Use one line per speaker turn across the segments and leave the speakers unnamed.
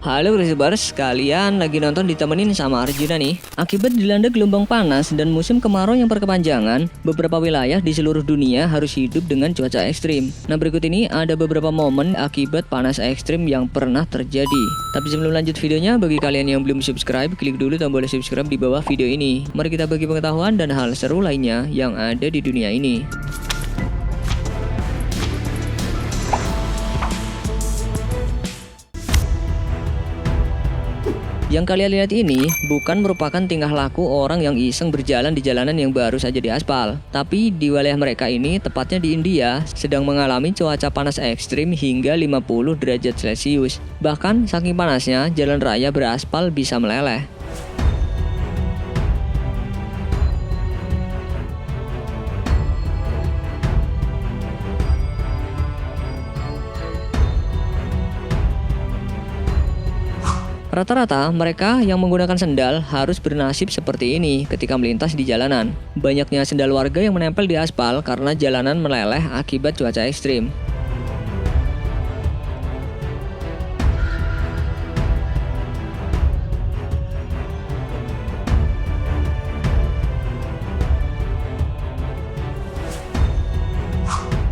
Halo Grisbers, kalian lagi nonton ditemenin sama Arjuna nih. Akibat dilanda gelombang panas dan musim kemarau yang berkepanjangan, beberapa wilayah di seluruh dunia harus hidup dengan cuaca ekstrim. Nah, berikut ini ada beberapa momen akibat panas ekstrim yang pernah terjadi. Tapi sebelum lanjut videonya, bagi kalian yang belum subscribe, klik dulu tombol subscribe di bawah video ini. Mari kita bagi pengetahuan dan hal seru lainnya yang ada di dunia ini. Yang kalian lihat ini bukan merupakan tingkah laku orang yang iseng berjalan di jalanan yang baru saja diaspal. Tapi di wilayah mereka ini, tepatnya di India, sedang mengalami cuaca panas ekstrim hingga 50 derajat Celcius. Bahkan saking panasnya, jalan raya beraspal bisa meleleh. Rata-rata mereka yang menggunakan sendal harus bernasib seperti ini ketika melintas di jalanan. Banyaknya sendal warga yang menempel di aspal karena jalanan meleleh akibat cuaca ekstrim.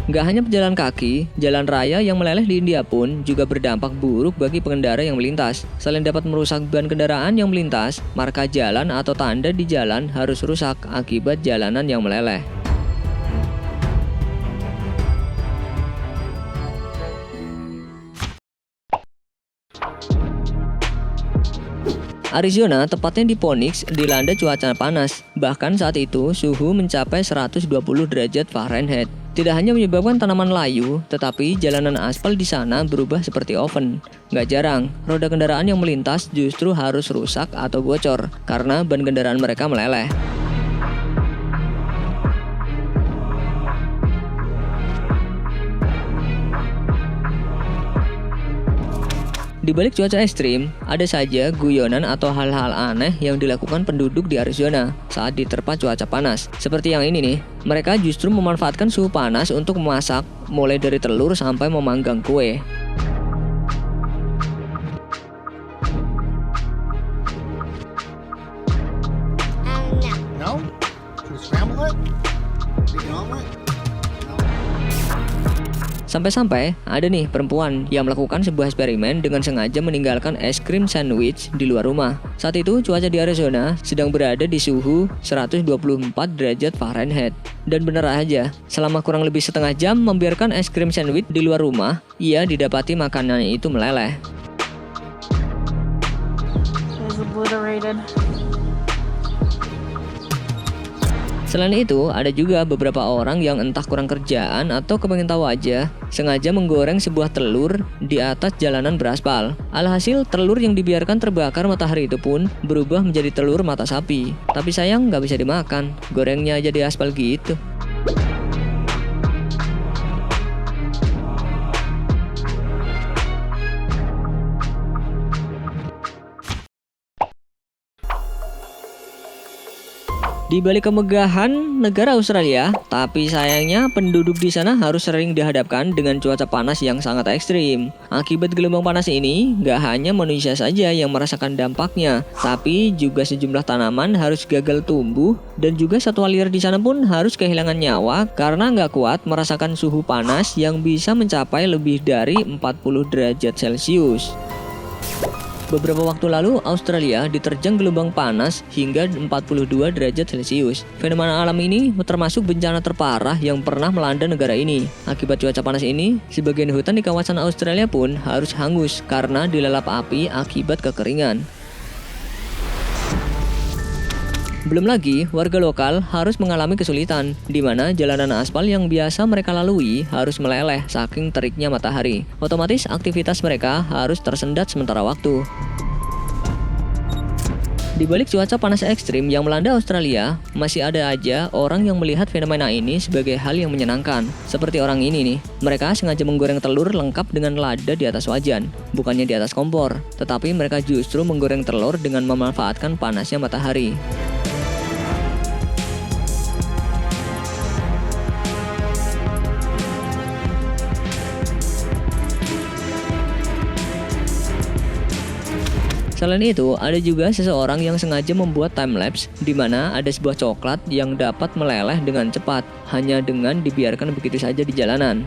Gak hanya pejalan kaki, jalan raya yang meleleh di India pun juga berdampak buruk bagi pengendara yang melintas. Selain dapat merusak ban kendaraan yang melintas, marka jalan atau tanda di jalan harus rusak akibat jalanan yang meleleh. Arizona, tepatnya di Phoenix, dilanda cuaca panas. Bahkan saat itu, suhu mencapai 120 derajat Fahrenheit. Tidak hanya menyebabkan tanaman layu, tetapi jalanan aspal di sana berubah seperti oven. Gak jarang, roda kendaraan yang melintas justru harus rusak atau bocor, karena ban kendaraan mereka meleleh. Di balik cuaca ekstrim, ada saja guyonan atau hal-hal aneh yang dilakukan penduduk di Arizona saat diterpa cuaca panas. Seperti yang ini nih, mereka justru memanfaatkan suhu panas untuk memasak, mulai dari telur sampai memanggang kue.
No? Should we scramble it? Make an omelet?
Sampai-sampai ada nih perempuan yang melakukan sebuah eksperimen dengan sengaja meninggalkan es krim sandwich di luar rumah. Saat itu cuaca di Arizona sedang berada di suhu 124 derajat Fahrenheit. Dan benar aja, selama kurang lebih setengah jam membiarkan es krim sandwich di luar rumah, ia didapati makanannya itu meleleh.
Is obliterated.
Selain itu, ada juga beberapa orang yang entah kurang kerjaan atau kepengen tahu aja, sengaja menggoreng sebuah telur di atas jalanan beraspal. Alhasil, telur yang dibiarkan terbakar matahari itu pun berubah menjadi telur mata sapi. Tapi sayang nggak bisa dimakan, gorengnya aja di aspal gitu. Di balik kemegahan negara Australia, tapi sayangnya penduduk di sana harus sering dihadapkan dengan cuaca panas yang sangat ekstrim. Akibat gelombang panas ini, gak hanya manusia saja yang merasakan dampaknya, tapi juga sejumlah tanaman harus gagal tumbuh dan juga satwa liar di sana pun harus kehilangan nyawa karena gak kuat merasakan suhu panas yang bisa mencapai lebih dari 40 derajat Celcius. Beberapa waktu lalu, Australia diterjang gelombang panas hingga 42 derajat Celcius. Fenomena alam ini termasuk bencana terparah yang pernah melanda negara ini. Akibat cuaca panas ini, sebagian hutan di kawasan Australia pun harus hangus karena dilalap api akibat kekeringan. Belum lagi, warga lokal harus mengalami kesulitan, di mana jalanan aspal yang biasa mereka lalui harus meleleh saking teriknya matahari. Otomatis aktivitas mereka harus tersendat sementara waktu. Di balik cuaca panas ekstrim yang melanda Australia, masih ada aja orang yang melihat fenomena ini sebagai hal yang menyenangkan. Seperti orang ini nih, mereka sengaja menggoreng telur lengkap dengan lada di atas wajan, bukannya di atas kompor, tetapi mereka justru menggoreng telur dengan memanfaatkan panasnya matahari. Selain itu, ada juga seseorang yang sengaja membuat time-lapse di mana ada sebuah coklat yang dapat meleleh dengan cepat hanya dengan dibiarkan begitu saja di jalanan.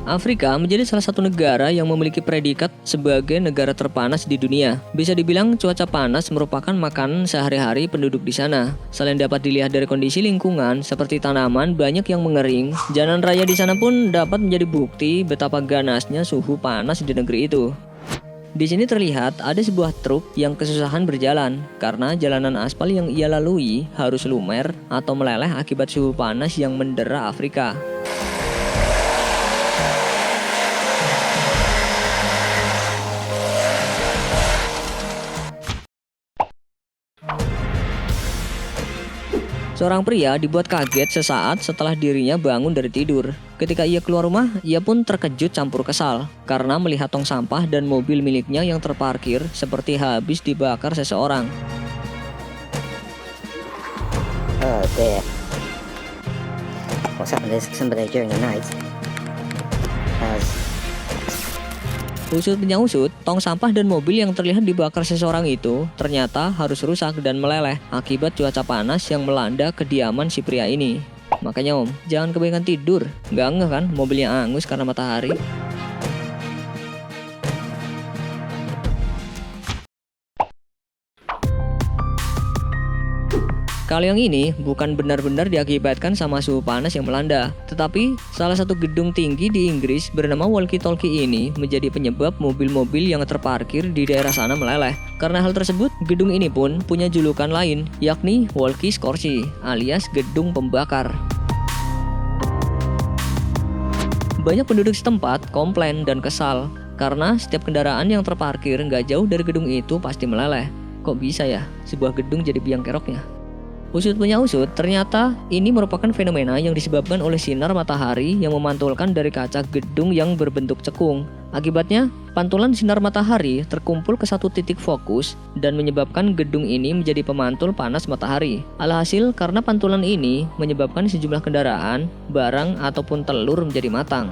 Afrika menjadi salah satu negara yang memiliki predikat sebagai negara terpanas di dunia. Bisa dibilang cuaca panas merupakan makanan sehari-hari penduduk di sana. Selain dapat dilihat dari kondisi lingkungan seperti tanaman banyak yang mengering, jalan raya di sana pun dapat menjadi bukti betapa ganasnya suhu panas di negeri itu. Di sini terlihat ada sebuah truk yang kesusahan berjalan karena jalanan aspal yang ia lalui harus lumer atau meleleh akibat suhu panas yang mendera Afrika. Seorang pria dibuat kaget sesaat setelah dirinya bangun dari tidur. Ketika ia keluar rumah, ia pun terkejut campur kesal karena melihat tong sampah dan mobil miliknya yang terparkir seperti habis dibakar seseorang.
Oh dear. What's happened is somebody during the night has
Usut punya usut, tong sampah dan mobil yang terlihat dibakar seseorang itu ternyata harus rusak dan meleleh akibat cuaca panas yang melanda kediaman si pria ini. Makanya om, jangan kebanyakan tidur. Nggak ngeh kan mobilnya angus karena matahari. Kalau yang ini bukan benar-benar diakibatkan sama suhu panas yang melanda, tetapi salah satu gedung tinggi di Inggris bernama Walkie Talkie ini menjadi penyebab mobil-mobil yang terparkir di daerah sana meleleh. Karena hal tersebut, gedung ini pun punya julukan lain, yakni Walkie Scorsese alias gedung pembakar. Banyak penduduk setempat komplain dan kesal karena setiap kendaraan yang terparkir nggak jauh dari gedung itu pasti meleleh. Kok bisa ya sebuah gedung jadi biang keroknya? Usut punya usut, ternyata ini merupakan fenomena yang disebabkan oleh sinar matahari yang memantulkan dari kaca gedung yang berbentuk cekung. Akibatnya, pantulan sinar matahari terkumpul ke satu titik fokus dan menyebabkan gedung ini menjadi pemantul panas matahari. Alhasil, karena pantulan ini menyebabkan sejumlah kendaraan, barang, ataupun telur menjadi matang.